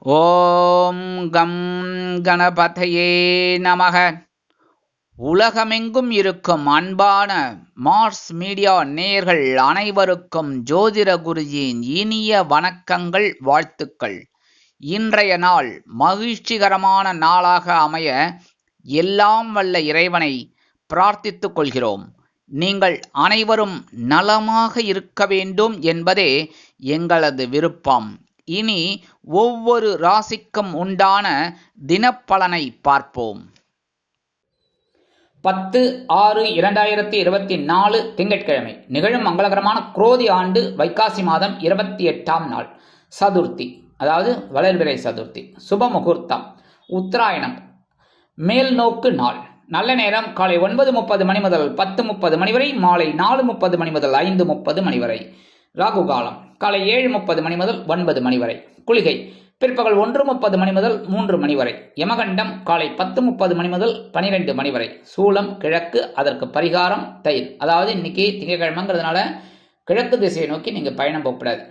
ஓம் come கணபதையே நமக. உலகமெங்கும் இருக்கும் அன்பான மார்ஸ் மீடியா நேயர்கள் அனைவருக்கும் ஜோதிட குருஜியின் இனிய வணக்கங்கள், வாழ்த்துக்கள். இன்றைய நாள் மகிழ்ச்சிகரமான நாளாக அமைய எல்லாம் வல்ல இறைவனை பிரார்த்தித்துக் கொள்கிறோம். நீங்கள் அனைவரும் நலமாக இருக்க வேண்டும் என்பதே எங்களது விருப்பம். இனி ஒவ்வொரு ராசிக்கும் உண்டான தினப்பலனை பார்ப்போம். 10/6/2024 திங்கட்கிழமை நிகழும் மங்களகரமான குரோதி ஆண்டு வைகாசி மாதம் 28ஆம் நாள், சதுர்த்தி, அதாவது வளர்பிறை சதுர்த்தி. சுப முகூர்த்தம் உத்தராயணம், மேல் நோக்கு நாள். நல்ல நேரம் காலை 9:30 மணி முதல் 10:30 மணி வரை, மாலை 4:30 மணி முதல் 5:30 மணி வரை. ராகு காலம் காலை 7:30 மணி முதல் 9 மணி வரை. குளிகை பிற்பகல் 1:30 மணி முதல் 3 மணி வரை. யமகண்டம் காலை 10:30 மணி முதல் 12 மணி வரை. சூலம் கிழக்கு, அதற்கு பரிகாரம் தயிர். அதாவது இன்னைக்கு திங்கட்கிழமைங்கிறதுனால கிழக்கு திசையை நோக்கி நீங்கள் பயணம் போகக்கூடாது.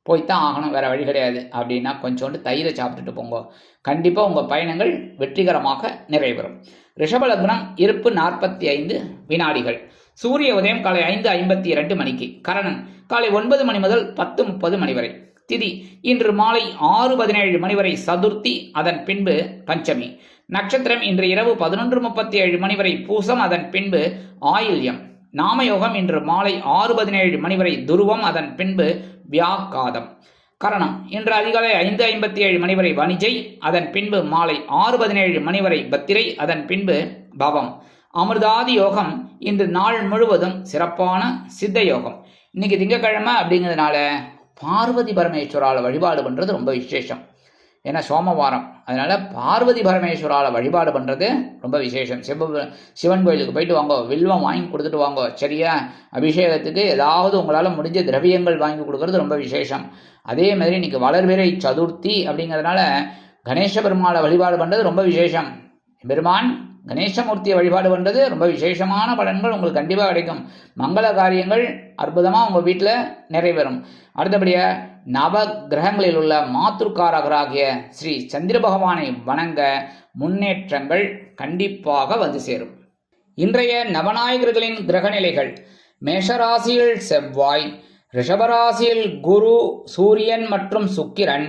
போய்த்தான் ஆகணும், வேற வழி கிடையாது அப்படின்னா கொஞ்சோண்டு தயிரை சாப்பிட்டுட்டு போங்க. கண்டிப்பாக உங்கள் பயணங்கள் வெற்றிகரமாக நிறைவேறும். ரிஷப லக்னம், இருப்பு 45 வினாடிகள். சூரிய உதயம் காலை 5:52 மணிக்கு. கரணன் காலை 9 மணி முதல் 10:30 மணி வரை. திதி இன்று மாலை 6:17 மணி வரை சதுர்த்தி, அதன் பின்பு பஞ்சமி. நட்சத்திரம் இன்று இரவு 11:37 மணி வரை பூசம், அதன் பின்பு ஆயில்யம். நாமயோகம் இன்று மாலை 6:17 மணி வரை துருவம், அதன் பின்பு வியாகாதம். கரணம் இன்று அதிகாலை 5:57 மணி வரை வணிஜை, அதன் பின்பு மாலை 6:17 மணி வரை பத்திரை, அதன் பின்பு பவம். அமிர்தாதி யோகம் இன்று நாள் முழுவதும் சிறப்பான சித்த யோகம். இன்னைக்கு திங்கக்கிழமை அப்படிங்கிறதுனால பார்வதி பரமேஸ்வரால வழிபாடு பண்ணுறது ரொம்ப விசேஷம். ஏன்னா சோமவாரம், அதனால பார்வதி பரமேஸ்வரால வழிபாடு பண்ணுறது ரொம்ப விசேஷம். சிவன் கோயிலுக்கு போயிட்டு வாங்கோ, வில்வம் வாங்கி கொடுத்துட்டு வாங்கோ, சரியா? அபிஷேகத்துக்கு ஏதாவது உங்களால் முடிஞ்ச திரவியங்கள் வாங்கி கொடுக்கறது ரொம்ப விசேஷம். அதே மாதிரி இன்னைக்கு வளர்பிறை சதுர்த்தி அப்படிங்கிறதுனால கணேச பெருமாளை வழிபாடு பண்ணுறது ரொம்ப விசேஷம். பெருமான் கணேசமூர்த்தியை வழிபாடு பண்ணுறது ரொம்ப விசேஷமான பலன்கள் உங்களுக்கு கண்டிப்பாக கிடைக்கும். மங்கள காரியங்கள் அற்புதமாக உங்கள் வீட்டில் நிறைவேறும். அடுத்தபடியாக நவ கிரகங்களில் உள்ள மாத்ருக்காரகராகிய ஸ்ரீ சந்திர பகவானை வணங்க முன்னேற்றங்கள் கண்டிப்பாக வந்து சேரும். இன்றைய நவநாயகர்களின் கிரகநிலைகள்: மேஷராசியில் செவ்வாய், ரிஷபராசியில் குரு, சூரியன் மற்றும் சுக்கிரன்,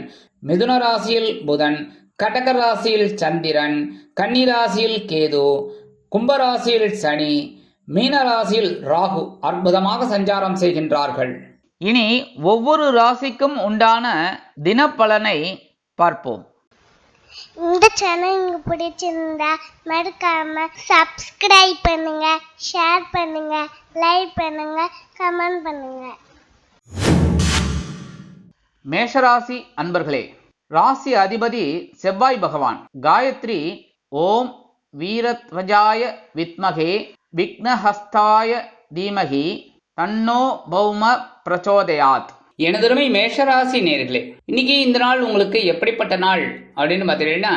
மிதுன ராசியில் புதன், கடக ராசியில் சந்திரன், கன்னி ராசியில் கேது, கும்பராசியில் சனி, மீன ராசியில் ராகு அற்புதமாக சஞ்சாரம் செய்கின்றார்கள். இனி ஒவ்வொரு ராசிக்கும் உண்டான தினப்பலனை பார்ப்போம். இந்த சேனல் உங்களுக்கு பிடிச்சிருந்தா மறக்காம சப்ஸ்கிரைப் பண்ணுங்க, ஷேர் பண்ணுங்க, லைக் பண்ணுங்க, கமெண்ட் பண்ணுங்க. மேஷராசி அன்பர்களே, ராசி அதிபதி செவ்வாய் பகவான். காயத்ரி ஓம் வீரத்வஜாய வித்மகே விக்னஹஸ்தாய தீமகி தன்னோ பௌம பிரச்சோதயாத். எனதருமை மேஷராசி நேர்களே, இன்னைக்கு இந்த நாள் உங்களுக்கு எப்படிப்பட்ட நாள் அப்படின்னு பார்த்தீங்கன்னா,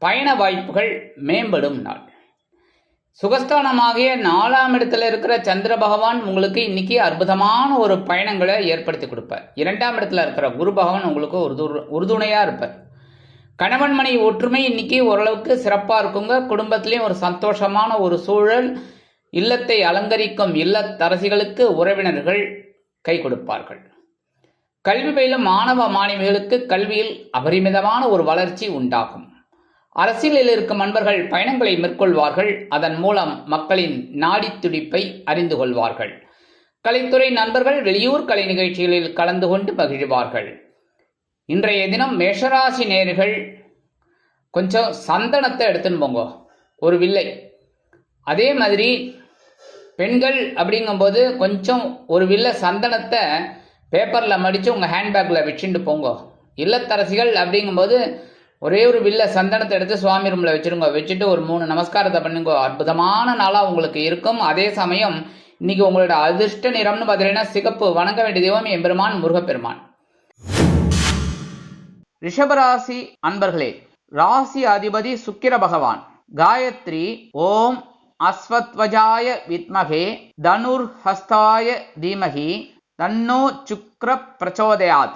பயண வாய்ப்புகள் மேம்படும் நாள். சுகஸ்தானமாகிய 4ஆம் இடத்துல இருக்கிற சந்திர பகவான் உங்களுக்கு இன்னைக்கு அற்புதமான ஒரு பயணங்களை ஏற்படுத்தி கொடுப்பார். 2ஆம் இடத்துல இருக்கிற குரு பகவான் உங்களுக்கு உறுதுணையாக இருப்பார். கணவன் மனைவி ஒற்றுமை இன்னைக்கு ஓரளவுக்கு சிறப்பாக இருக்குங்க. குடும்பத்திலையும் ஒரு சந்தோஷமான ஒரு சூழல். இல்லத்தை அலங்கரிக்கும் இல்லத்தரசிகளுக்கு உறவினர்கள் கை கொடுப்பார்கள். கல்வி பயிலும் மாணவ மாணவிகளுக்கு கல்வியில் அபரிமிதமான ஒரு வளர்ச்சி உண்டாகும். அரசியலில் இருக்கும் நண்பர்கள் பயணங்களை மேற்கொள்வார்கள். அதன் மூலம் மக்களின் நாடி துடிப்பை அறிந்து கொள்வார்கள். கலைத்துறை நண்பர்கள் வெளியூர் கலை நிகழ்ச்சிகளில் கலந்து கொண்டு மகிழ்வார்கள். இன்றைய தினம் மேஷராசி நேயர்கள் கொஞ்சம் சந்தனத்தை எடுத்துன்னு போங்க, ஒரு வில்லை. அதே மாதிரி பெண்கள் அப்படிங்கும்போது கொஞ்சம் ஒரு வில்லை சந்தனத்தை பேப்பரில் மடித்து உங்கள் ஹேண்ட்பேக்கில் வச்சுட்டு போங்க. இல்லத்தரசிகள் அப்படிங்கும்போது ஒரே ஒரு வில்ல சந்தனத்தை எடுத்து சுவாமி ரூமில் வச்சுருங்க. வச்சுட்டு ஒரு 3 நமஸ்காரத்தை பண்ணுங்க. அற்புதமான நாளாக உங்களுக்கு இருக்கும். அதே சமயம் இன்னைக்கு உங்களோட அதிர்ஷ்ட நிறம்னு பார்த்தீங்கன்னா சிகப்பு. வணங்க வேண்டிய தெய்வம் எம்பெருமான் முருகப்பெருமான். ரிஷபராசி அன்பர்களே, ராசி அதிபதி சுக்கிர பகவான். காயத்ரி ஓம் அஸ்வத்வஜாய வித்மகே தனுர் ஹஸ்தாய தீமகி தன்னோ சுக்ர பிரச்சோதயாத்.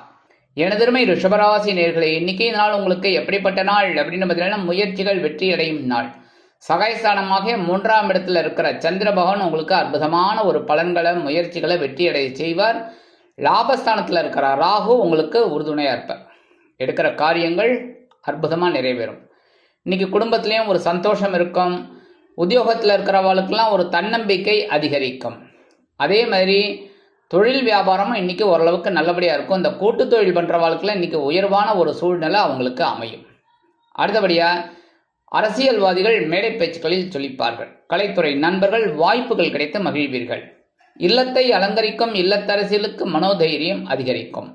எனதருமை ரிஷபராசி நேயர்களே, இன்னைக்கு நாள் உங்களுக்கு எப்படிப்பட்ட நாள் அப்படின்னு பார்த்தீங்கன்னா, முயற்சிகள் வெற்றி அடையும் நாள். சகாயஸ்தானமாக 3ஆம் இடத்துல இருக்கிற சந்திர பகவான் உங்களுக்கு அற்புதமான ஒரு பலன்களை முயற்சிகளை வெற்றி அடைய செய்வார். லாபஸ்தானத்தில் இருக்கிற ராகு உங்களுக்கு உறுதுணையாக இருப்பார். எடுக்கிற காரியங்கள் அற்புதமாக நிறைவேறும். இன்னைக்கு குடும்பத்திலையும் ஒரு சந்தோஷம் இருக்கும். உத்தியோகத்தில் இருக்கிறவர்களுக்கெல்லாம் ஒரு தன்னம்பிக்கை அதிகரிக்கும். அதே மாதிரி தொழில் வியாபாரமும் இன்றைக்கி ஓரளவுக்கு நல்லபடியாக இருக்கும். இந்த கூட்டு தொழில் பண்ணுறவர்களுக்கெல்லாம் இன்றைக்கி உயர்வான ஒரு சூழ்நிலை அவங்களுக்கு அமையும். அடுத்தபடியாக அரசியல்வாதிகள் மேடை பேச்சுக்களில் சொல்லிப்பார்கள். கலைத்துறை நண்பர்கள் வாய்ப்புகள் கிடைத்து மகிழ்வீர்கள். இல்லத்தை அலங்கரிக்கும் இல்லத்தரசியலுக்கு மனோதைரியம் அதிகரிக்கும்.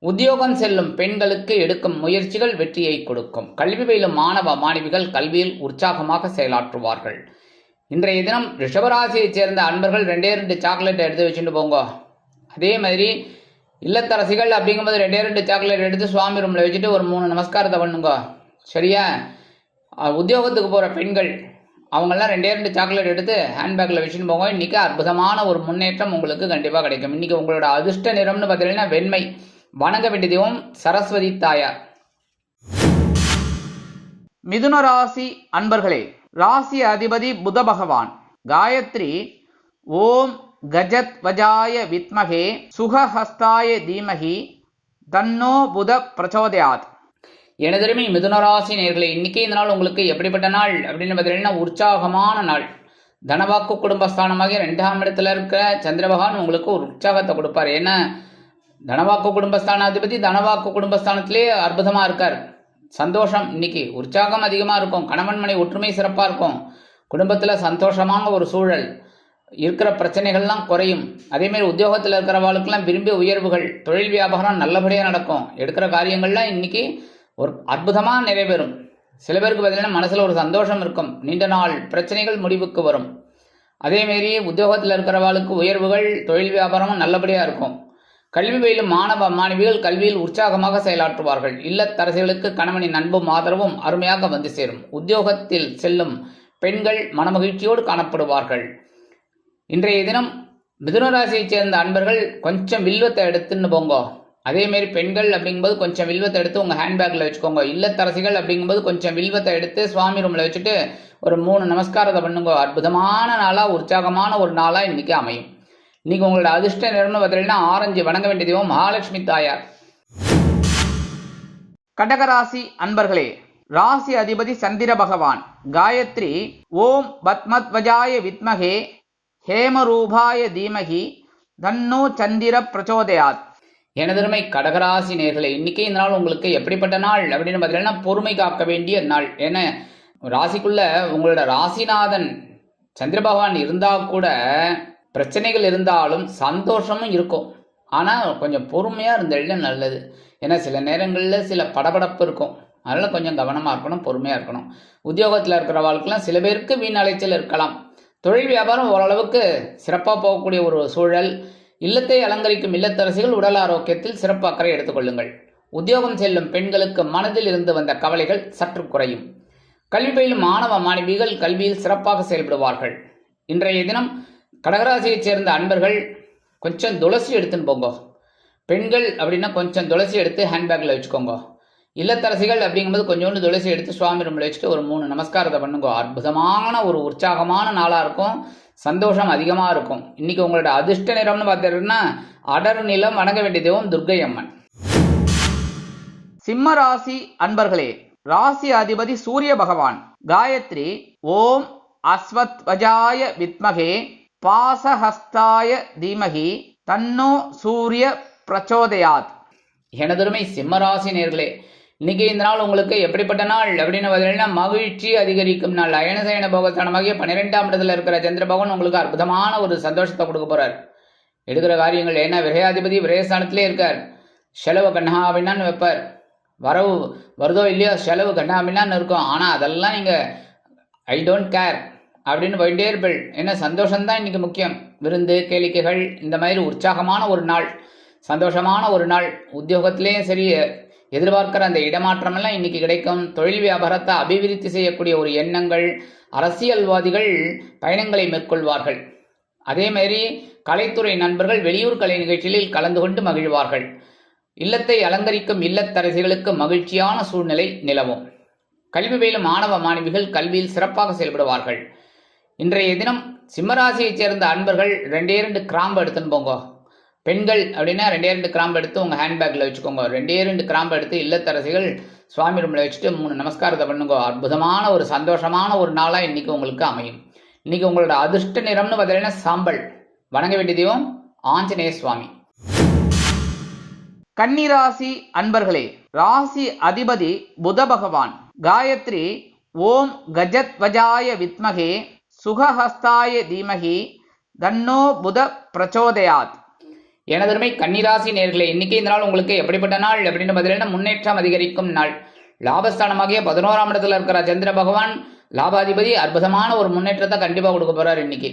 உத்தியோகம் செல்லும் பெண்களுக்கு எடுக்கும் முயற்சிகள் வெற்றியை கொடுக்கும். கல்வி பயிலும் மாணவ மாணவிகள் கல்வியில் உற்சாகமாக செயலாற்றுவார்கள். இன்றைய தினம் ரிஷபராசியைச் சேர்ந்த அன்பர்கள் 2 சாக்லேட் எடுத்து வச்சுட்டு போங்க. அதே மாதிரி இல்லத்தரசிகள் அப்படிங்கும்போது 2 சாக்லேட் எடுத்து சுவாமி ரூமில் வச்சுட்டு ஒரு 3 நமஸ்காரத்தை பண்ணுங்க. சரியா? உத்தியோகத்துக்கு போகிற பெண்கள் அவங்கெல்லாம் 2 சாக்லேட் எடுத்து ஹேண்ட்பேக்கில் வச்சுட்டு போங்க. இன்றைக்கி அற்புதமான ஒரு முன்னேற்றம் உங்களுக்கு கண்டிப்பாக கிடைக்கும். இன்றைக்கி உங்களோட அதிர்ஷ்ட நிறம்னு பார்த்தீங்கன்னா வெண்மை. வணங்க வேண்டியதும் சரஸ்வதி தாயார். மிதுன ராசி அன்பர்களே, ராசி அதிபதி புத பகவான். காயத்ரி ஓம் கஜத் வஜாய வித்மகே சுகஹஸ்தாய தீமகி தன்னோ புத பிரச்சோதயாத். எனதருமை மிதுனராசி நேயர்களே, இன்னைக்கு இந்த நாள் உங்களுக்கு எப்படிப்பட்ட நாள் அப்படின்னு பார்த்தீங்கன்னா உற்சாகமான நாள். தனவாக்கு குடும்பஸ்தானமாக 2ஆம் இடத்துல இருக்கிற சந்திர பகவான் உங்களுக்கு ஒரு உற்சாகத்தை கொடுப்பார். ஏன்னா தனவாக்கு குடும்பஸ்தானாதிபதி தனவாக்கு குடும்பஸ்தானத்திலே அற்புதமாக இருக்கார். சந்தோஷம், இன்னைக்கு உற்சாகம் அதிகமாக இருக்கும். கணவன் மனை ஒற்றுமை சிறப்பாக இருக்கும். குடும்பத்தில் சந்தோஷமான ஒரு சூழல், இருக்கிற பிரச்சனைகள்லாம் குறையும். அதேமாரி உத்தியோகத்தில் இருக்கிறவர்களுக்கெல்லாம் விரும்பிய உயர்வுகள், தொழில் வியாபாரம் நல்லபடியாக நடக்கும். எடுக்கிற காரியங்கள்லாம் இன்னைக்கு ஒரு அற்புதமாக நிறைவேறும். சில பேருக்கு பார்த்தீங்கன்னா மனசில் ஒரு சந்தோஷம் இருக்கும். நீண்ட நாள் பிரச்சனைகள் முடிவுக்கு வரும். அதேமாரி உத்தியோகத்தில் இருக்கிறவர்களுக்கு உயர்வுகள், தொழில் வியாபாரமும் நல்லபடியாக இருக்கும். கல்வி பயிலும் மாணவ மாணவிகள் கல்வியில் உற்சாகமாக செயலாற்றுவார்கள். இல்லத்தரசிகளுக்கு கணவனின் அன்பும் ஆதரவும் அருமையாக வந்து சேரும். உத்தியோகத்தில் செல்லும் பெண்கள் மனமகிழ்ச்சியோடு காணப்படுவார்கள். இன்றைய தினம் மிதுனராசியைச் சேர்ந்த அன்பர்கள் கொஞ்சம் வில்வத்தை எடுத்துன்னு போங்க. அதேமாரி பெண்கள் அப்படிங்கும்போது கொஞ்சம் வில்வத்தை எடுத்து உங்கள் ஹேண்ட்பேக்கில் வச்சுக்கோங்க. இல்லத்தரசிகள் அப்படிங்கும்போது கொஞ்சம் வில்வத்தை எடுத்து சுவாமி ரூமில் வச்சுட்டு ஒரு 3 நமஸ்காரத்தை பண்ணுங்க. அற்புதமான நாளாக உற்சாகமான ஒரு நாளாக இன்றைக்கி அமையும். இன்னைக்கு உங்களோட அதிர்ஷ்ட நிறம்னு பார்த்தீங்கன்னா ஆரஞ்சு. வணங்க வேண்டிய தெய்வம் மகாலட்சுமி தாயார். கடகராசி அன்பர்களே, ராசி அதிபதி சந்திர பகவான். காயத்ரி ஓம் பத்மத்வஜாய வித்மகே ஹேமரூபாய தீமகி தன்னோ சந்திர பிரச்சோதயாத். எனதருமை கடகராசி நேர்களே, இன்னைக்கு இந்த நாள் உங்களுக்கு எப்படிப்பட்ட நாள் அப்படின்னு பார்த்தீங்கன்னா பொறுமை காக்க வேண்டிய நாள். ஏன்னா ராசிக்குள்ள உங்களோட ராசிநாதன் சந்திர பகவான் இருந்தால் கூட பிரச்சனைகள் இருந்தாலும் சந்தோஷமும் இருக்கும். ஆனால் கொஞ்சம் பொறுமையாக இருந்தாலே நல்லது. ஏன்னா சில நேரங்களில் சில படபடப்பு இருக்கும். அதனால் கொஞ்சம் கவனமாக இருக்கணும், பொறுமையாக இருக்கணும். உத்தியோகத்தில் இருக்கிறவர்களுக்கெல்லாம் சில பேருக்கு வீண் அலைச்சல் இருக்கலாம். தொழில் வியாபாரம் ஓரளவுக்கு சிறப்பாக போகக்கூடிய ஒரு சூழல். இல்லத்தை அலங்கரிக்கும் இல்லத்தரசிகள் உடல் ஆரோக்கியத்தில் சிறப்பு அக்கறை எடுத்துக்கொள்ளுங்கள். உத்தியோகம் செல்லும் பெண்களுக்கு மனதில் இருந்து வந்த கவலைகள் சற்று குறையும். கல்வி பயிலும் மாணவ மாணவிகள் கல்வியில் சிறப்பாக செயல்படுவார்கள். இன்றைய தினம் கடகராசியைச் சேர்ந்த அன்பர்கள் கொஞ்சம் துளசி எடுத்துன்னு போங்க. பெண்கள் அப்படின்னா கொஞ்சம் துளசி எடுத்து ஹேண்ட்பேக்கில் வச்சுக்கோங்க. இல்லத்தரசிகள் அப்படிங்கும்போது கொஞ்சோண்டு துளசி எடுத்து சுவாமி ரூமில் வச்சுட்டு ஒரு 3 நமஸ்காரத்தை பண்ணுங்க. அற்புதமான ஒரு உற்சாகமான நாளாக இருக்கும். சந்தோஷம் அதிகமாக இருக்கும். இன்னைக்கு உங்களோட அதிர்ஷ்ட நிறம்னு பார்த்தீங்கன்னா அடர் நிலம். வணங்க வேண்டிய தெய்வம் துர்க்கை அம்மன். சிம்ம ராசி அன்பர்களே, ராசி அதிபதி சூரிய பகவான். காயத்ரி ஓம் அஸ்வத்வஜாய வித்மகே பாசஹஸ்தாய தீமகி தன்னோ சூரிய பிரச்சோதயாத். எனதருமை சிம்மராசி நேர்களே, இன்னைக்கு இந்த நாள் உங்களுக்கு எப்படிப்பட்ட நாள் அப்படின்னு பார்த்தீங்கன்னா மகிழ்ச்சி அதிகரிக்கும் நாள். அயனசயன போகஸ்தானமாகிய 12ஆம் இடத்துல இருக்கிற சந்திர பகவான் உங்களுக்கு அற்புதமான ஒரு சந்தோஷத்தை கொடுக்க போறார். எடுக்கிற காரியங்கள் ஏன்னா விரையாதிபதி விரயஸ்தானத்திலே இருக்கார். செலவு கண்ணா அப்படின்னான்னு வைப்பார். வரவு வருதோ இல்லையோ செலவு கண்ணா அப்படின்னான்னு இருக்கும். ஆனால் அதெல்லாம் நீங்கள் ஐ டோன்ட் கேர் அப்படின்னு போயிட்டே இருப்பீள். ஏன்னா சந்தோஷம்தான் இன்னைக்கு முக்கியம். விருந்து கேளிக்கைகள் இந்த மாதிரி உற்சாகமான ஒரு நாள், சந்தோஷமான ஒரு நாள். உத்தியோகத்திலேயும் சரி எதிர்பார்க்கிற அந்த இடமாற்றமெல்லாம் இன்னைக்கு கிடைக்கும். தொழில் வியாபாரத்தை அபிவிருத்தி செய்யக்கூடிய ஒரு எண்ணங்கள். அரசியல்வாதிகள் பயணங்களை மேற்கொள்வார்கள். அதே மாதிரி கலைத்துறை நண்பர்கள் வெளியூர் கலை நிகழ்ச்சிகளில் கலந்து கொண்டு மகிழ்வார்கள். இல்லத்தை அலங்கரிக்கும் இல்லத்தரசிகளுக்கு மகிழ்ச்சியான சூழ்நிலை நிலவும். கல்வி பயிலும் மாணவ மாணவிகள் கல்வியில் சிறப்பாக செயல்படுவார்கள். இன்றைய தினம் சிம்மராசியைச் சேர்ந்த அன்பர்கள் 2 கிராம்பு எடுத்துன்னு போங்க. பெண்கள் அப்படின்னா 2 கிராம்பு எடுத்து உங்கள் ஹேண்ட்பேக்கில் வச்சுக்கோங்க. 2 கிராம்பு எடுத்து இல்லத்தரசிகள் சுவாமி ரூமில் வச்சுட்டு 3 நமஸ்காரத்தை பண்ணுங்க. அற்புதமான ஒரு சந்தோஷமான ஒரு நாளாக இன்றைக்கி உங்களுக்கு அமையும். இன்றைக்கி உங்களோட அதிர்ஷ்ட நிறம்னு பார்த்தீங்கன்னா சாம்பல். வணங்க வேண்டிய தெய்வம் ஆஞ்சநேய சுவாமி. கன்னிராசி அன்பர்களே, ராசி அதிபதி புத பகவான். காயத்ரி ஓம் கஜத்வஜாய வித்மகே சுகஹஸ்தாய தீமகி தன்னோ புத பிரச்சோதயாத். எனதருமை கன்னிராசி நேர்களே, இன்னைக்கு இந்த நாள் உங்களுக்கு எப்படிப்பட்ட நாள் அப்படின்னு பதிலாக முன்னேற்றம் அதிகரிக்கும் நாள். லாபஸ்தானமாகிய 11ஆம் இடத்துல இருக்கிற சந்திர பகவான் லாபாதிபதி அற்புதமான ஒரு முன்னேற்றத்தை கண்டிப்பாக கொடுக்க போறாரு. இன்னைக்கு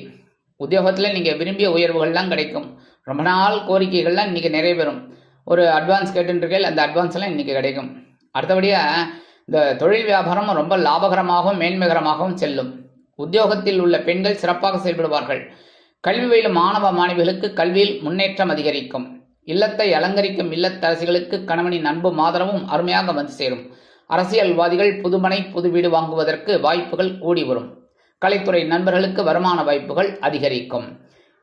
உத்தியோகத்தில் நீங்கள் விரும்பிய உயர்வுகள்லாம் கிடைக்கும். ரொம்ப நாள் கோரிக்கைகள்லாம் இன்னைக்கு நிறைவேறும். ஒரு அட்வான்ஸ் கேட்டுருக்கேன், அந்த அட்வான்ஸ் எல்லாம் இன்னைக்கு கிடைக்கும். அடுத்தபடியாக இந்த தொழில் வியாபாரம் ரொம்ப லாபகரமாகவும் மேன்மைகரமாகவும் செல்லும். உத்தியோகத்தில் உள்ள பெண்கள் சிறப்பாக செயல்படுவார்கள். கல்வி பயிலும் மாணவ மாணவிகளுக்கு கல்வியில் முன்னேற்றம் அதிகரிக்கும். இல்லத்தை அலங்கரிக்கும் இல்லத்தரசிகளுக்கு கணவனின் அன்பும் ஆதரவும் அருமையாக வந்து சேரும். அரசியல்வாதிகள் புதுமனை புது வீடு வாங்குவதற்கு வாய்ப்புகள் கூடி வரும். கலைத்துறை நண்பர்களுக்கு வருமான வாய்ப்புகள் அதிகரிக்கும்.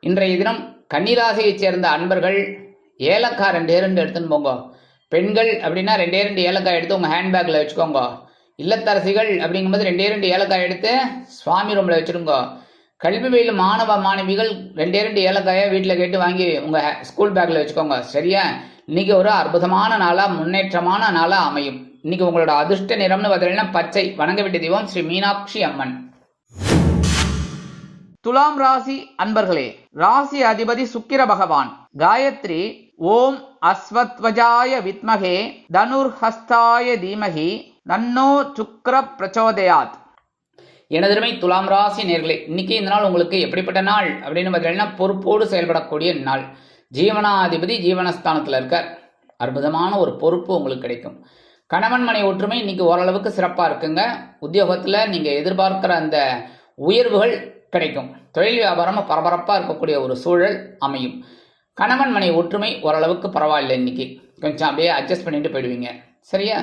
இன்றைய தினம் கன்னிராசியைச் சேர்ந்த அன்பர்கள் ஏலக்காய் 2 எடுத்துன்னு போங்க. பெண்கள் அப்படின்னா 2 ஏலக்காய் எடுத்து உங்கள் ஹேண்ட்பேக்கில் வச்சுக்கோங்க. இல்லத்தரசிகள் அப்படிங்கும்போது 2 ஏலக்காய் எடுத்து சுவாமி ரூமில் வச்சுருங்க. கல்வி பயிலும் மாணவ மாணவிகள் 2 ஏலக்காயை வீட்டில் கேட்டு வாங்கி உங்கள் ஸ்கூல் பேக்கில் வச்சுக்கோங்க. சரியா? இன்னைக்கு ஒரு அற்புதமான நாளாக முன்னேற்றமான நாளாக அமையும். இன்னைக்கு உங்களோட அதிர்ஷ்ட நிறம்னு பார்த்தீங்கன்னா பச்சை. வணங்க வேண்டிய தெய்வம் ஸ்ரீ மீனாட்சி அம்மன். துலாம் ராசி அன்பர்களே, ராசி அதிபதி சுக்கிர பகவான். காயத்ரி ஓம் அஸ்வத்வஜாய வித்மகே தனுர்ஹஸ்தாய தீமகி தன்னோ சுக்ர பிரச்சோதயாத். எனதருமை துலாம் ராசி நேர்களே, இன்னைக்கு இந்த நாள் உங்களுக்கு எப்படிப்பட்ட நாள் அப்படின்னு பார்த்தீங்கன்னா பொறுப்போடு செயல்படக்கூடிய நாள். ஜீவனாதிபதி ஜீவனஸ்தானத்தில் இருக்கார். அற்புதமான ஒரு பொறுப்பு உங்களுக்கு கிடைக்கும். கணவன் மனை ஒற்றுமை இன்னைக்கு ஓரளவுக்கு சிறப்பாக இருக்குங்க. உத்தியோகத்தில் நீங்கள் எதிர்பார்க்கிற அந்த உயர்வுகள் கிடைக்கும். தொழில் வியாபாரம் பரபரப்பாக இருக்கக்கூடிய ஒரு சூழல் அமையும். கணவன் மனை ஒற்றுமை ஓரளவுக்கு பரவாயில்லை. இன்னைக்கு கொஞ்சம் அப்படியே அட்ஜஸ்ட் பண்ணிட்டு போயிடுவீங்க. சரியா?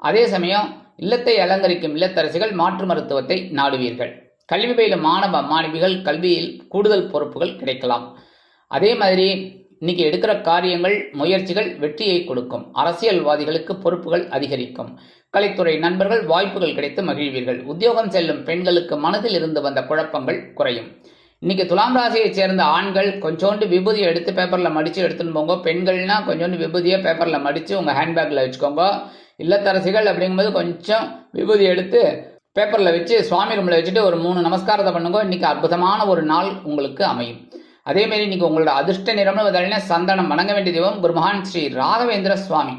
அதே சமயம் இல்லத்தை அலங்கரிக்கும் இல்லத்தரசிகள் மாற்று மருத்துவத்தை நாடுவீர்கள். கல்வி பயிலும் மாணவ மாணவிகள் கல்வியில் கூடுதல் பொறுப்புகள் கிடைக்கலாம். அதே மாதிரி இன்னைக்கு எடுக்கிற காரியங்கள் முயற்சிகள் வெற்றியை கொடுக்கும். அரசியல்வாதிகளுக்கு பொறுப்புகள் அதிகரிக்கும். கலைத்துறை நண்பர்கள் வாய்ப்புகள் கிடைத்து மகிழ்வீர்கள். உத்தியோகம் செல்லும் பெண்களுக்கு மனதில் இருந்து வந்த குழப்பங்கள் குறையும். இன்னைக்கு துலாம் ராசியைச் சேர்ந்த ஆண்கள் கொஞ்சோண்டு விபூதியை எடுத்து பேப்பரில் மடித்து எடுத்துன்னு போங்க. பெண்கள்னா கொஞ்சோண்டு விபூதியை பேப்பரில் மடித்து உங்கள் ஹேண்ட்பேக்கில் வச்சுக்கோங்க. இல்லத்தரசிகள் அப்படிங்கும்போது கொஞ்சம் விபூதி எடுத்து பேப்பரில் வச்சு சுவாமி ரூமில் வச்சுட்டு ஒரு 3 நமஸ்காரத்தை பண்ணுங்க. இன்னைக்கு அற்புதமான ஒரு நாள் உங்களுக்கு அமையும். அதேமாரி இன்னைக்கு உங்களோட அதிர்ஷ்ட நிறம்னு பார்த்தீங்கன்னா சந்தனம். வணங்க வேண்டிய தெய்வம் குருமகான் ஸ்ரீ ராகவேந்திர சுவாமி.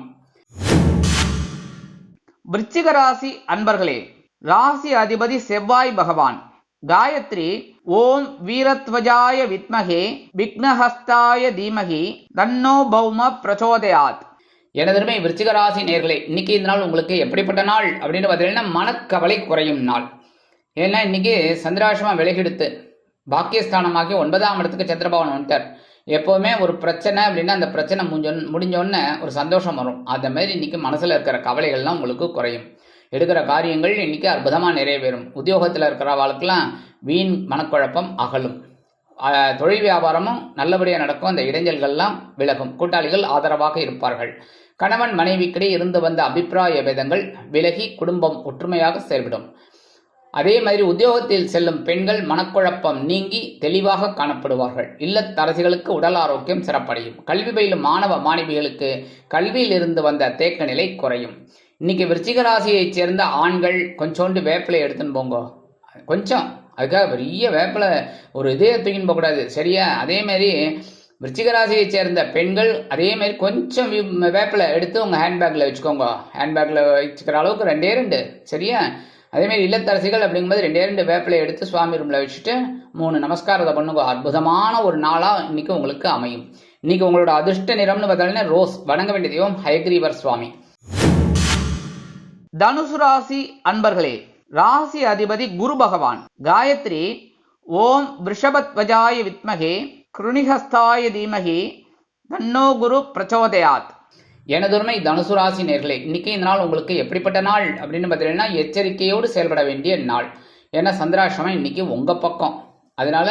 விருச்சிக ராசி அன்பர்களே, ராசி அதிபதி செவ்வாய் பகவான். காயத்ரி ஓம் வீரத்வஜாய வித்மகே விக்னஹஸ்தாய தீமகி தன்னோ பௌம பிரச்சோதயாத். எனதருமை விருச்சிக ராசி நேர்களே, இன்னைக்கு இந்த நாள் உங்களுக்கு எப்படிப்பட்ட நாள் அப்படின்னு பார்த்தீங்கன்னா மனக்கவலை குறையும் நாள். ஏன்னா இன்னைக்கு சந்திராசிரமா விலகிடுத்து பாக்கியஸ்தானமாகி 9ஆம் இடத்துக்கு சந்திரபவன் வந்துட்டார். எப்போவுமே ஒரு பிரச்சனை அப்படின்னா அந்த பிரச்சனை முடிஞ்சோடனே ஒரு சந்தோஷம் வரும். அந்த மாதிரி இன்னைக்கு மனசில் இருக்கிற கவலைகள்லாம் உங்களுக்கு குறையும். எடுக்கிற காரியங்கள் இன்னைக்கு அற்புதமாக நிறைவேறும். உத்தியோகத்தில் இருக்கிறவாளுக்கெல்லாம் வீண் மனக்குழப்பம் அகலும். தொழில் வியாபாரமும் நல்லபடியாக நடக்கும். அந்த இடைஞ்சல்கள்லாம் விலகும். கூட்டாளிகள் ஆதரவாக இருப்பார்கள். கணவன் மனைவிக்கிடையே இருந்து வந்த அபிப்பிராய பேதங்கள் விலகி குடும்பம் ஒற்றுமையாக செயல்படும். அதே மாதிரி உத்தியோகத்தில் செல்லும் பெண்கள் மனக்குழப்பம் நீங்கி தெளிவாக காணப்படுவார்கள். இல்லத்தரசிகளுக்கு உடல் ஆரோக்கியம் சிறப்படையும். கல்வி பயிலும் மாணவ மாணவிகளுக்கு கல்வியில் இருந்து வந்த தேக்க நிலை குறையும். இன்னைக்கு விருச்சிக ராசியைச் சேர்ந்த ஆண்கள் கொஞ்சோண்டு வேப்பிலை எடுத்துன்னு போங்க. கொஞ்சம் அதுக்காக பெரிய வேப்பிலை ஒரு இதே தூக்கின்னு போகக்கூடாது. சரியா? அதே மாதிரி விருச்சிக ராசியைச் சேர்ந்த பெண்கள் அதே மாதிரி கொஞ்சம் வேப்பிலை எடுத்து உங்கள் ஹேண்ட்பேக்கில் வச்சுக்கோங்க. ஹேண்ட்பேக்கில் வச்சுக்கிற அளவுக்கு 2 சரியா? அதேமாதிரி இல்லத்தரசிகள் அப்படிங்கும்போது 2 வேப்பிலை எடுத்து சுவாமி ரூமில் வச்சுட்டு 3 நமஸ்காரத்தை பண்ணுங்க. அற்புதமான ஒரு நாளாக இன்னைக்கு உங்களுக்கு அமையும். இன்னைக்கு உங்களோட அதிர்ஷ்ட நிறம்னு பார்த்தீங்கன்னா ரோஸ். வணங்க வேண்டிய தெய்வம் ஹயக்ரீவர் சுவாமி. தனுசு ராசி அன்பர்களே, ராசி அதிபதி குரு பகவான். காயத்ரி ஓம் விருஷபத்வஜாய வித்மகே கிருணிஹஸ்தாய தீமகி தன்னோ குரு பிரச்சோதயாத். எனதுரிமை தனுசு ராசி நேர்களே, இன்னைக்கு இந்த நாள் உங்களுக்கு எப்படிப்பட்ட நாள் அப்படின்னு பார்த்தீங்கன்னா எச்சரிக்கையோடு செயல்பட வேண்டிய நாள். ஏன்னா சந்திராஷ்டமம் இன்னைக்கு உங்கள் பக்கம், அதனால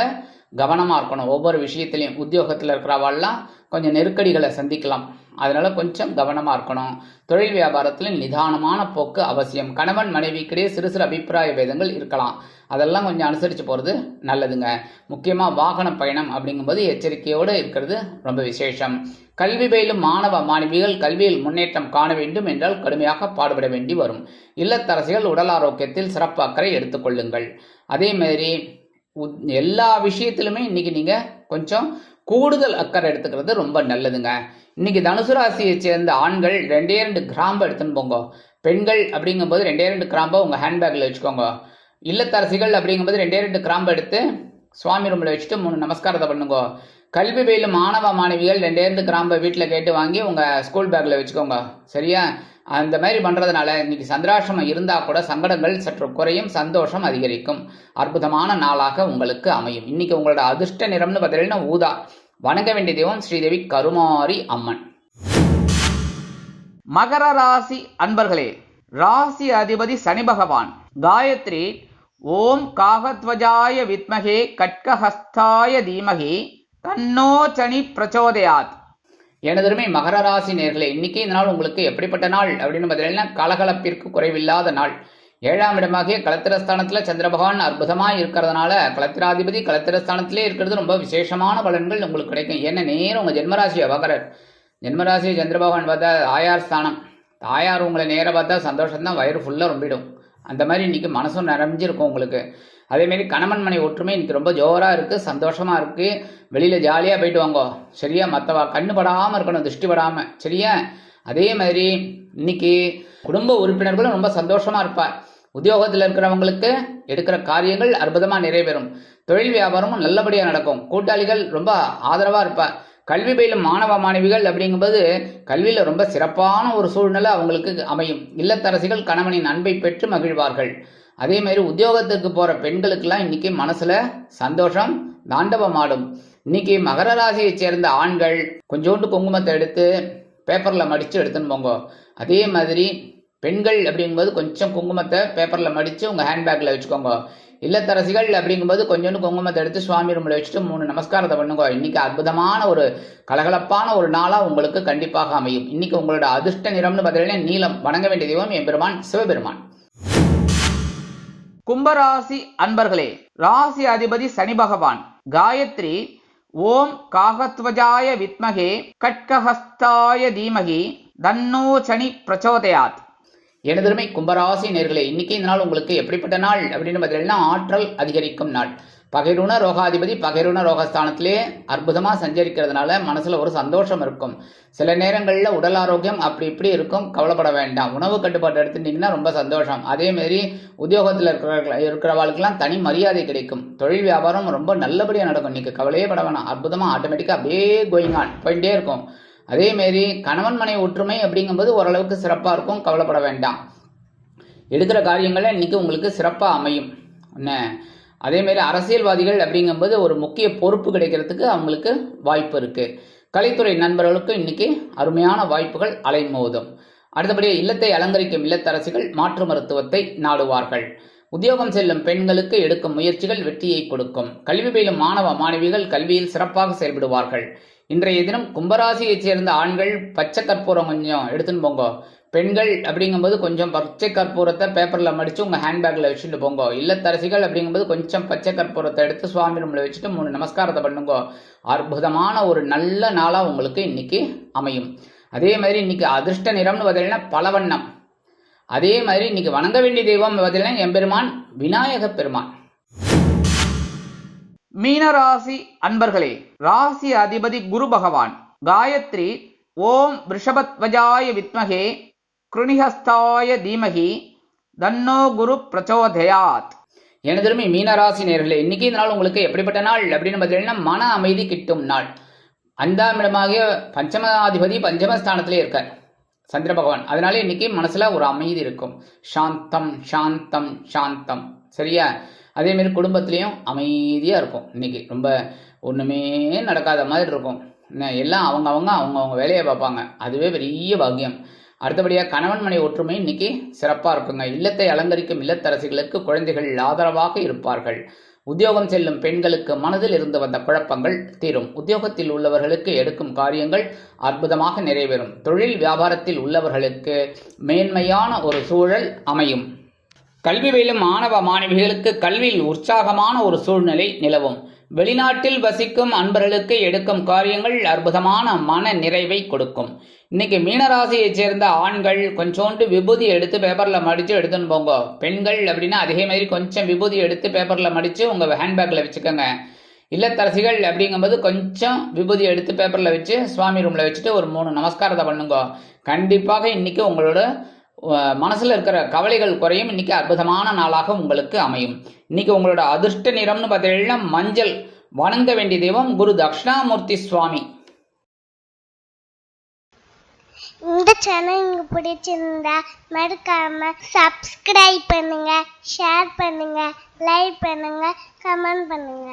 கவனமாக இருக்கணும். ஒவ்வொரு விஷயத்திலையும் உத்தியோகத்தில் இருக்கிறவாள்லாம் கொஞ்சம் நெருக்கடிகளை சந்திக்கலாம், அதனால கொஞ்சம் கவனமாக இருக்கணும். தொழில் வியாபாரத்தில் நிதானமான போக்கு அவசியம். கணவன் மனைவிக்கிடையே சிறு சிறு அபிப்பிராய பேதங்கள் இருக்கலாம், அதெல்லாம் கொஞ்சம் அனுசரித்து போகிறது நல்லதுங்க. முக்கியமாக வாகன பயணம் அப்படிங்கும்போது எச்சரிக்கையோடு இருக்கிறது ரொம்ப விசேஷம். கல்வி பயிலும் மாணவ மாணவிகள் கல்வியில் முன்னேற்றம் காண வேண்டும் என்றால் கடுமையாக பாடுபட வேண்டி வரும். இல்லத்தரசிகள் உடல் ஆரோக்கியத்தில் சிறப்பு அக்கறை எடுத்துக்கொள்ளுங்கள். அதே மாதிரி எல்லா விஷயத்திலுமே இன்னைக்கு நீங்கள் கொஞ்சம் கூடுதல் அக்கறை எடுத்துக்கிறது ரொம்ப நல்லதுங்க. இன்னைக்கு தனுசு ராசியை சேர்ந்த ஆண்கள் 2 கிராம்பு எடுத்துன்னு போங்க. பெண்கள் அப்படிங்கும்போது 2 கிராம்பை உங்கள் ஹேண்ட்பேக்கில் வச்சுக்கோங்க. இல்லத்தரசிகள் அப்படிங்கும்போது 2 கிராம்பு எடுத்து சுவாமி ரூமில் வச்சுட்டு 3 நமஸ்காரத்தை பண்ணுங்க. கல்வி பயிலும் மாணவ மாணவிகள் 2 கிராம்பை வீட்டில் கேட்டு வாங்கி உங்கள் ஸ்கூல் பேக்கில் வச்சுக்கோங்க. சரியா? அந்த மாதிரி பண்ணுறதுனால இன்னைக்கு சந்திராசிரமம் இருந்தால் கூட சங்கடங்கள் சற்று குறையும், சந்தோஷம் அதிகரிக்கும். அற்புதமான நாளாக உங்களுக்கு அமையும். இன்னைக்கு உங்களோட அதிர்ஷ்ட நிறம்னு பார்த்தீங்கன்னா ஊதா. வணங்க வேண்டிய தெய்வம் ஸ்ரீதேவி கருமாரி அம்மன். மகர ராசி அன்பர்களே, ராசி அதிபதி சனி பகவான். காயத்ரி ஓம் காகத்வஜாய வித்மகே கட்கஹஸ்தாய தீமகி தன்னோ சனி பிரச்சோதயாத். எனதுமே மகர ராசி நேர்களே, இன்னைக்கு இந்த நாள் உங்களுக்கு எப்படிப்பட்ட நாள் அப்படின்னு பார்த்தீங்கன்னா கலகலப்பிற்கு குறைவில்லாத நாள். 7ஆம் இடமாகிய களத்திரஸ்தானத்தில் சந்திர பகவான் அற்புதமாக இருக்கிறதுனால களத்திராதிபதி களத்திரஸ்தானத்திலே இருக்கிறது ரொம்ப விசேஷமான பலன்கள் உங்களுக்கு கிடைக்கும். ஏன்னா நேரம் உங்கள் ஜென்மராசியை பார்க்குறார். ஜென்மராசியை சந்திர பகவான் பார்த்தா தாயார் ஸ்தானம். தாயார் உங்களை நேராக பார்த்தா சந்தோஷம்தான், வயிறு ஃபுல்லாக ரொம்பிடும். அந்த மாதிரி இன்னைக்கு மனசும் நிறைஞ்சிருக்கும் உங்களுக்கு. அதேமாரி கணவன் மனை ஒற்றுமை இன்னைக்கு ரொம்ப ஜோராக இருக்குது, சந்தோஷமாக இருக்குது. வெளியில் ஜாலியாக போயிட்டு வாங்கோ. சரியா? மற்றவா கண்ணு படாமல் இருக்கணும், திருஷ்டி படாமல். சரியா? அதே மாதிரி இன்னைக்கு குடும்ப உறுப்பினர்களும் ரொம்ப சந்தோஷமாக இருப்பார். உத்தியோகத்தில் இருக்கிறவங்களுக்கு எடுக்கிற காரியங்கள் அற்புதமாக நிறைவேறும். தொழில் வியாபாரமும் நல்லபடியாக நடக்கும். கூட்டாளிகள் ரொம்ப ஆதரவாக இருப்பார். கல்வி பயிலும் மாணவ மாணவிகள் அப்படிங்கும்போது கல்வியில் ரொம்ப சிறப்பான ஒரு சூழ்நிலை அவங்களுக்கு அமையும். இல்லத்தரசிகள் கணவனின் அன்பை பெற்று மகிழ்வார்கள். அதே மாதிரி உத்தியோகத்துக்கு போகிற பெண்களுக்கெல்லாம் இன்னைக்கு மனசில் சந்தோஷம் தாண்டவமாடும். இன்னைக்கு மகர ராசியை சேர்ந்த ஆண்கள் கொஞ்சோண்டு குங்குமத்தை எடுத்து பேப்பரில் மடித்து எடுத்துன்னு போங்க. அதே மாதிரி பெண்கள் அப்படிங்கும்போது கொஞ்சம் குங்குமத்தை பேப்பரில் மடித்து உங்கள் ஹேண்ட்பேக்கில் வச்சுக்கோங்க. இல்லத்தரசிகள் அப்படிங்கும்போது கொஞ்சோண்டு குங்குமத்தை எடுத்து சுவாமி ரூமில் வச்சுட்டு 3 நமஸ்காரத்தை பண்ணுங்க. இன்னைக்கு அற்புதமான ஒரு கலகலப்பான ஒரு நாளாக உங்களுக்கு கண்டிப்பாக அமையும். இன்னைக்கு உங்களோட அதிர்ஷ்ட நிறம்னு பார்த்தீங்கன்னா நீலம். வணங்க வேண்டிய தெய்வம் எம்பெருமான் சிவபெருமான். கும்பராசி அன்பர்களே, ராசி அதிபதி சனி பகவான். காயத்ரி ஓம் காகத்வஜாய வித்மகே கட்கஹஸ்தாய தீமகி தன்னோ சனி பிரச்சோதயாத். எனதுமே கும்பராசி நேர்களே, இன்னைக்கு இந்த நாள் உங்களுக்கு எப்படிப்பட்ட நாள் அப்படின்னு பார்த்தீங்கன்னா ஆற்றல் அதிகரிக்கும் நாள். பகைருண ரோகாதிபதி பகைருண ரோகஸ்தானத்திலே அற்புதமாக சஞ்சரிக்கிறதுனால மனசில் ஒரு சந்தோஷம் இருக்கும். சில நேரங்களில் உடல் ஆரோக்கியம் அப்படி இப்படி இருக்கும், கவலைப்பட வேண்டாம். உணவு கட்டுப்பாடு எடுத்துட்டிங்கன்னா ரொம்ப சந்தோஷம். அதேமாரி உத்தியோகத்தில் இருக்கிறவாளுக்கெல்லாம் தனி மரியாதை கிடைக்கும். தொழில் வியாபாரம் ரொம்ப நல்லபடியாக நடக்கும். இன்றைக்கி கவலையே பட வேணாம், அற்புதமாக ஆட்டோமேட்டிக்காக அப்படியே கோயிங் ஆன் போயிட்டே இருக்கும். அதேமாரி கணவன் மனை ஒற்றுமை அப்படிங்கும்போது ஓரளவுக்கு சிறப்பாக இருக்கும், கவலைப்பட வேண்டாம். எடுக்கிற காரியங்களில் இன்றைக்கி உங்களுக்கு சிறப்பாக அமையும். என்ன அதேமாரி அரசியல்வாதிகள் அப்படிங்கும்போது ஒரு முக்கிய பொறுப்பு கிடைக்கிறதுக்கு அவங்களுக்கு வாய்ப்பு இருக்குது. கலைத்துறை நண்பர்களுக்கு இன்றைக்கி அருமையான வாய்ப்புகள் அலைமோதும். அடுத்தபடியாக இல்லத்தை அலங்கரிக்கும் இல்லத்தரசிகள் மாற்று மருத்துவத்தை நாடுவார்கள். உத்தியோகம் செல்லும் பெண்களுக்கு எடுக்கும் முயற்சிகள் வெற்றியை கொடுக்கும். கல்வி பயிலும் மாணவ மாணவிகள் கல்வியில் சிறப்பாக செயல்படுவார்கள். இன்றைய தினம் கும்பராசியைச் சேர்ந்த ஆண்கள் பச்சை கற்பூரம் கொஞ்சம் எடுத்துன்னு போங்க. பெண்கள் அப்படிங்கும்போது கொஞ்சம் பச்சை கற்பூரத்தை பேப்பரில் மடித்து உங்கள் ஹேண்ட்பேக்கில் வச்சுட்டு போங்க. இல்லத்தரசிகள் அப்படிங்கும்போது கொஞ்சம் பச்சை கற்பூரத்தை எடுத்து சுவாமி ரூமில் வச்சுட்டு 3 நமஸ்காரத்தை பண்ணுங்க. அற்புதமான ஒரு நல்ல நாளாக உங்களுக்கு இன்னைக்கு அமையும். அதே மாதிரி இன்னைக்கு அதிர்ஷ்ட நிறம்னு பார்த்தீங்கன்னா பலவண்ணம். அதே மாதிரி இன்னைக்கு வணங்க வேண்டிய தெய்வம் பார்த்தீங்கன்னா எம்பெருமான் விநாயக பெருமான். மீனராசி அன்பர்களே, ராசி அதிபதி குரு பகவான். காயத்ரி ஓம் ரிஷபத்வஜாய வித்மகே கிருணிஹஸ்தாய தீமகி தன்னோ குரு பிரச்சோதயாத். எனதுமே மீனராசி நேர்களே, இன்னைக்கு இந்த நாள் உங்களுக்கு எப்படிப்பட்ட நாள் அப்படின்னு பார்த்தீங்கன்னா மன அமைதி கிட்டும் நாள். 5ஆம் இடமாகிய பஞ்சமாதிபதி பஞ்சமஸ்தானத்திலே இருக்கார் சந்திர பகவான். அதனால இன்னைக்கு மனசுல ஒரு அமைதி இருக்கும். சாந்தம் சாந்தம் சாந்தம். சரியா? அதேமாரி குடும்பத்திலையும் அமைதியாக இருக்கும். இன்னைக்கு ரொம்ப ஒன்றுமே நடக்காத மாதிரி இருக்கும். எல்லாம் அவங்கவுங்க வேலையை பார்ப்பாங்க. அதுவே பெரிய பாக்கியம். அடுத்தபடியாக கணவன் மனை ஒற்றுமை இன்னைக்கு சிறப்பாக இருக்குங்க. இல்லத்தை அலங்கரிக்கும் இல்லத்தரசிகளுக்கு குழந்தைகள் ஆதரவாக இருப்பார்கள். உத்தியோகம் செல்லும் பெண்களுக்கு மனதில் இருந்து வந்த குழப்பங்கள் தீரும். உத்தியோகத்தில் உள்ளவர்களுக்கு எடுக்கும் காரியங்கள் அற்புதமாக நிறைவேறும். தொழில் வியாபாரத்தில் உள்ளவர்களுக்கு மேன்மையான ஒரு சூழல் அமையும். கல்வி பயிலும் மாணவ மாணவிகளுக்கு கல்வியில் உற்சாகமான ஒரு சூழ்நிலை நிலவும். வெளிநாட்டில் வசிக்கும் அன்பர்களுக்கு எடுக்கும் காரியங்கள் அற்புதமான மன நிறைவை கொடுக்கும். இன்னைக்கு மீனராசியைச் சேர்ந்த ஆண்கள் கொஞ்சோண்டு விபூதி எடுத்து பேப்பரில் மடித்து எடுத்துன்னு போங்க. பெண்கள் அப்படின்னா அதே மாதிரி கொஞ்சம் விபூதி எடுத்து பேப்பரில் மடித்து உங்கள் ஹேண்ட்பேக்கில் வச்சுக்கோங்க. இல்லத்தரசிகள் அப்படிங்கும்போது கொஞ்சம் விபூதி எடுத்து பேப்பரில் வச்சு சுவாமி ரூமில் வச்சுட்டு ஒரு 3 நமஸ்காரத்தை பண்ணுங்க. கண்டிப்பாக இன்னைக்கு உங்களோட மனசில் இருக்கிற கவலைகள் குறையும். இன்னைக்கு அற்புதமான நாளாக உங்களுக்கு அமையும். இன்னைக்கு உங்களோட அதிர்ஷ்ட நிறம்னு பார்த்தீங்கன்னா மஞ்சள். வணங்க வேண்டிய தெய்வம் குரு தட்சிணாமூர்த்தி சுவாமி. இந்த சேனல் உங்களுக்கு பிடிச்சிருந்தா மறக்காம சப்ஸ்கிரைப் பண்ணுங்க, ஷேர் பண்ணுங்க, லைக் பண்ணுங்க, கமெண்ட் பண்ணுங்க.